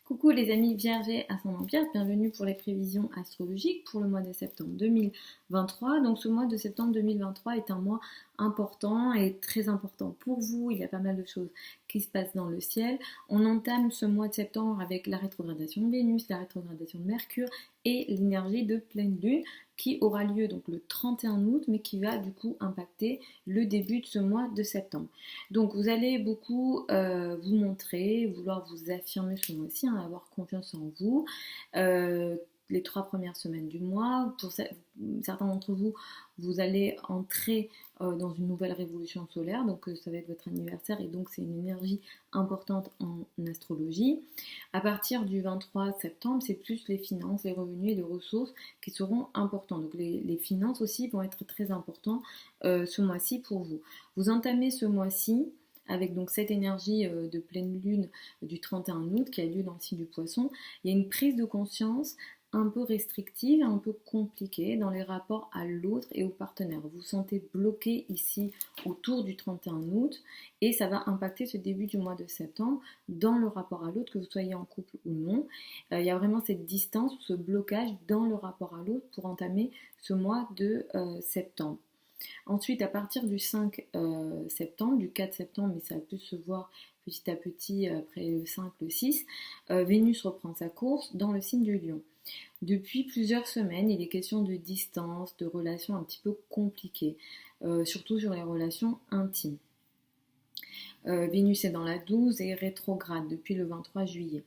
Coucou les amis Vierge et ascendant Vierge, bienvenue pour les prévisions astrologiques pour le mois de septembre 2023. Donc ce mois de septembre 2023 est un mois important et très important pour vous. Il y a pas mal de choses qui se passent dans le ciel. On entame ce mois de septembre avec la rétrogradation de Vénus, la rétrogradation de Mercure et l'énergie de pleine lune qui aura lieu donc le 31 août mais qui va du coup impacter le début de ce mois de septembre. Donc vous allez beaucoup vous montrer, vouloir vous affirmer ce mois-ci, avoir confiance en vous. Les 3 premières semaines du mois, pour certains d'entre vous, vous allez entrer dans une nouvelle révolution solaire, donc ça va être votre anniversaire et donc c'est une énergie importante en astrologie. À partir du 23 septembre, c'est plus les finances, les revenus et les ressources qui seront importants. Donc les finances aussi vont être très importants ce mois-ci pour vous. Vous entamez ce mois-ci avec donc cette énergie de pleine lune du 31 août qui a lieu dans le signe du Poisson. Il y a une prise de conscience un peu restrictive, un peu compliquée dans les rapports à l'autre et au partenaire. Vous vous sentez bloqué ici autour du 31 août et ça va impacter ce début du mois de septembre dans le rapport à l'autre, que vous soyez en couple ou non. Il y a vraiment cette distance, ce blocage dans le rapport à l'autre pour entamer ce mois de septembre. Ensuite, à partir du 5 septembre, du 4 septembre, mais ça peut se voir petit à petit après le 5, le 6, Vénus reprend sa course dans le signe du Lion. Depuis plusieurs semaines, il est question de distance, de relations un petit peu compliquées, surtout sur les relations intimes. Vénus est dans la 12 et rétrograde depuis le 23 juillet.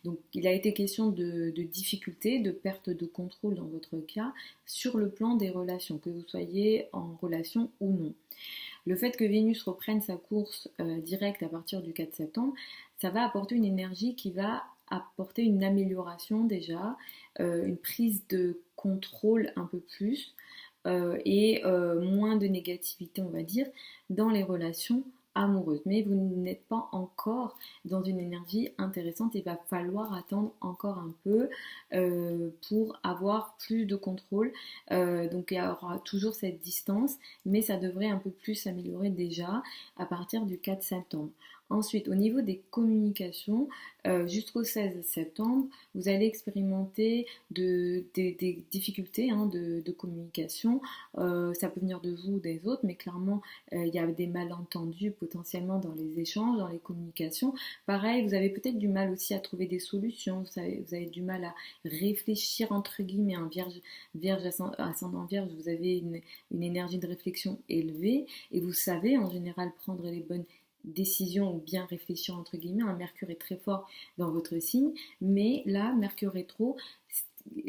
Donc il a été question de difficultés, de perte de contrôle dans votre cas sur le plan des relations, que vous soyez en relation ou non. Le fait que Vénus reprenne sa course directe à partir du 4 septembre, ça va apporter une énergie qui va apporter une amélioration déjà, une prise de contrôle un peu plus et moins de négativité on va dire dans les relations amoureuse, mais vous n'êtes pas encore dans une énergie intéressante. Il va falloir attendre encore un peu pour avoir plus de contrôle. Donc il y aura toujours cette distance, mais ça devrait un peu plus s'améliorer déjà à partir du 4 septembre. Ensuite, au niveau des communications, jusqu'au 16 septembre, vous allez expérimenter des difficultés de communication. Ça peut venir de vous ou des autres, mais clairement, il y a des malentendus potentiellement dans les échanges, dans les communications. Pareil, vous avez peut-être du mal aussi à trouver des solutions, vous avez du mal à réfléchir entre guillemets. Un vierge ascendant vierge, vous avez une énergie de réflexion élevée et vous savez en général prendre les bonnes décision ou bien réfléchir entre guillemets. Un Mercure est très fort dans votre signe, mais là, Mercure rétro,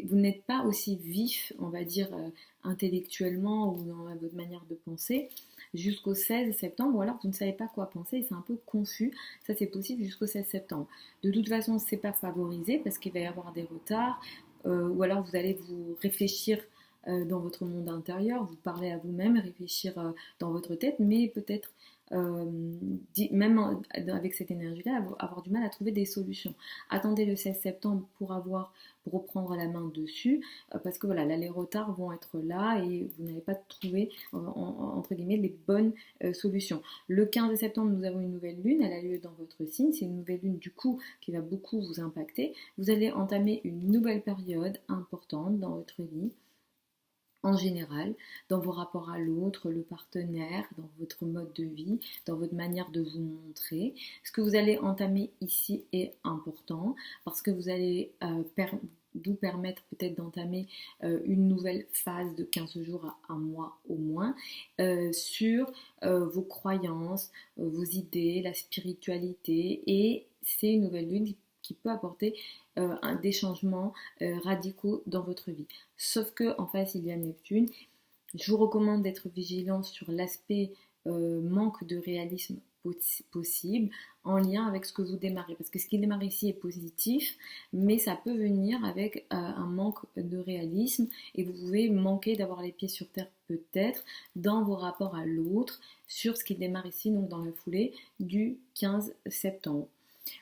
vous n'êtes pas aussi vif, on va dire, intellectuellement ou dans votre manière de penser jusqu'au 16 septembre, ou alors vous ne savez pas quoi penser et c'est un peu confus. Ça, c'est possible jusqu'au 16 septembre. De toute façon, c'est pas favorisé parce qu'il va y avoir des retards, ou alors vous allez vous réfléchir dans votre monde intérieur, vous parlez à vous-même, réfléchir dans votre tête, mais peut-être même avec cette énergie-là, avoir du mal à trouver des solutions. Attendez le 16 septembre pour reprendre la main dessus, parce que voilà, là les retards vont être là et vous n'allez pas trouver entre guillemets les bonnes solutions. Le 15 septembre, nous avons une nouvelle lune, elle a lieu dans votre signe, c'est une nouvelle lune du coup qui va beaucoup vous impacter. Vous allez entamer une nouvelle période importante dans votre vie. En général, dans vos rapports à l'autre, le partenaire, dans votre mode de vie, dans votre manière de vous montrer. Ce que vous allez entamer ici est important parce que vous allez vous permettre peut-être d'entamer une nouvelle phase de 15 jours à un mois au moins sur vos croyances, vos idées, la spiritualité, et c'est une nouvelle lune qui peut apporter des changements radicaux dans votre vie. Sauf que en face il y a Neptune. Je vous recommande d'être vigilant sur l'aspect manque de réalisme possible en lien avec ce que vous démarrez, parce que ce qui démarre ici est positif, mais ça peut venir avec un manque de réalisme et vous pouvez manquer d'avoir les pieds sur terre peut-être dans vos rapports à l'autre sur ce qui démarre ici, donc dans la foulée du 15 septembre.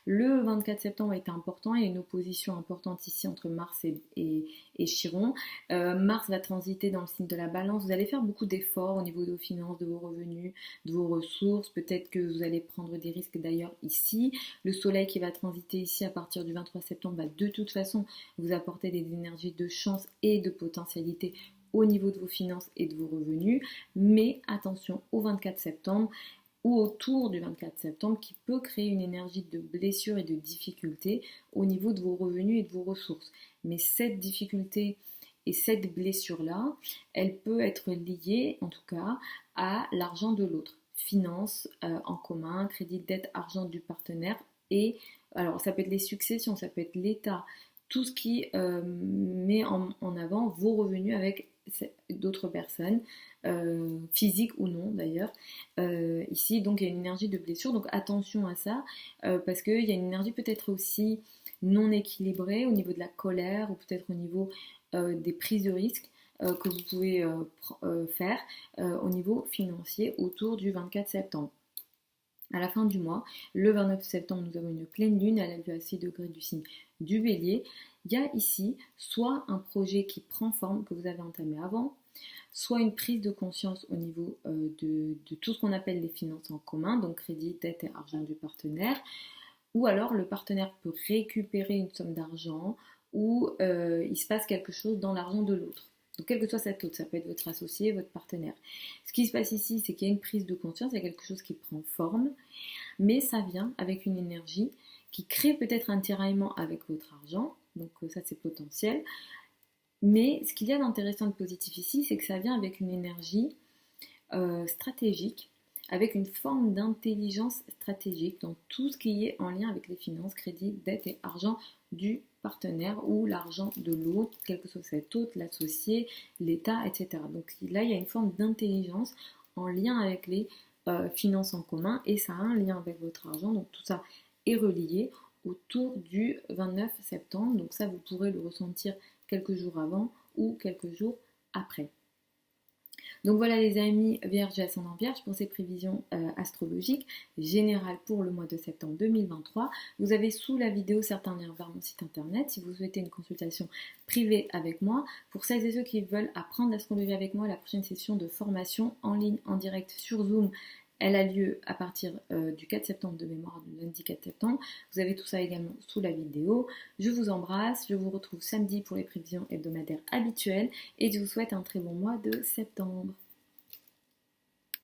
Le 24 septembre est important, il y a une opposition importante ici entre Mars et Chiron. Mars va transiter dans le signe de la Balance. Vous allez faire beaucoup d'efforts au niveau de vos finances, de vos revenus, de vos ressources. Peut-être que vous allez prendre des risques d'ailleurs ici. Le Soleil qui va transiter ici à partir du 23 septembre va de toute façon vous apporter des énergies de chance et de potentialité au niveau de vos finances et de vos revenus. Mais attention au 24 septembre ou autour du 24 septembre qui peut créer une énergie de blessure et de difficulté au niveau de vos revenus et de vos ressources. Mais cette difficulté et cette blessure-là, elle peut être liée en tout cas à l'argent de l'autre. Finances en commun, crédit, dette, argent du partenaire et alors ça peut être les successions, ça peut être l'État, tout ce qui met en avant vos revenus avec d'autres personnes, physiques ou non d'ailleurs. Ici, donc il y a une énergie de blessure, donc attention à ça, parce qu'il y a une énergie peut-être aussi non équilibrée au niveau de la colère ou peut-être au niveau des prises de risques que vous pouvez faire au niveau financier autour du 24 septembre. À la fin du mois, le 29 septembre, nous avons une pleine lune, elle a lieu à 6 degrés du signe du Bélier. Il y a ici soit un projet qui prend forme que vous avez entamé avant, soit une prise de conscience au niveau de tout ce qu'on appelle les finances en commun, donc crédit, dette et argent du partenaire, ou alors le partenaire peut récupérer une somme d'argent ou il se passe quelque chose dans l'argent de l'autre. Donc quel que soit cet autre, ça peut être votre associé, votre partenaire. Ce qui se passe ici, c'est qu'il y a une prise de conscience, il y a quelque chose qui prend forme, mais ça vient avec une énergie qui crée peut-être un tiraillement avec votre argent, donc ça c'est potentiel. Mais ce qu'il y a d'intéressant et de positif ici, c'est que ça vient avec une énergie stratégique, avec une forme d'intelligence stratégique dans tout ce qui est en lien avec les finances, crédit, dette et argent du partenaire ou l'argent de l'autre, quel que soit cet autre, l'associé, l'État, etc. Donc là, il y a une forme d'intelligence en lien avec les finances en commun et ça a un lien avec votre argent. Donc tout ça est relié autour du 29 septembre. Donc ça, vous pourrez le ressentir quelques jours avant ou quelques jours après. Donc voilà les amis, Vierge et ascendant Vierge pour ces prévisions astrologiques générales pour le mois de septembre 2023. Vous avez sous la vidéo certains liens vers mon site internet si vous souhaitez une consultation privée avec moi. Pour celles et ceux qui veulent apprendre l'astrologie avec moi, la prochaine session de formation en ligne, en direct sur Zoom, elle a lieu à partir du 4 septembre de mémoire, du lundi 4 septembre. Vous avez tout ça également sous la vidéo. Je vous embrasse, je vous retrouve samedi pour les prévisions hebdomadaires habituelles et je vous souhaite un très bon mois de septembre.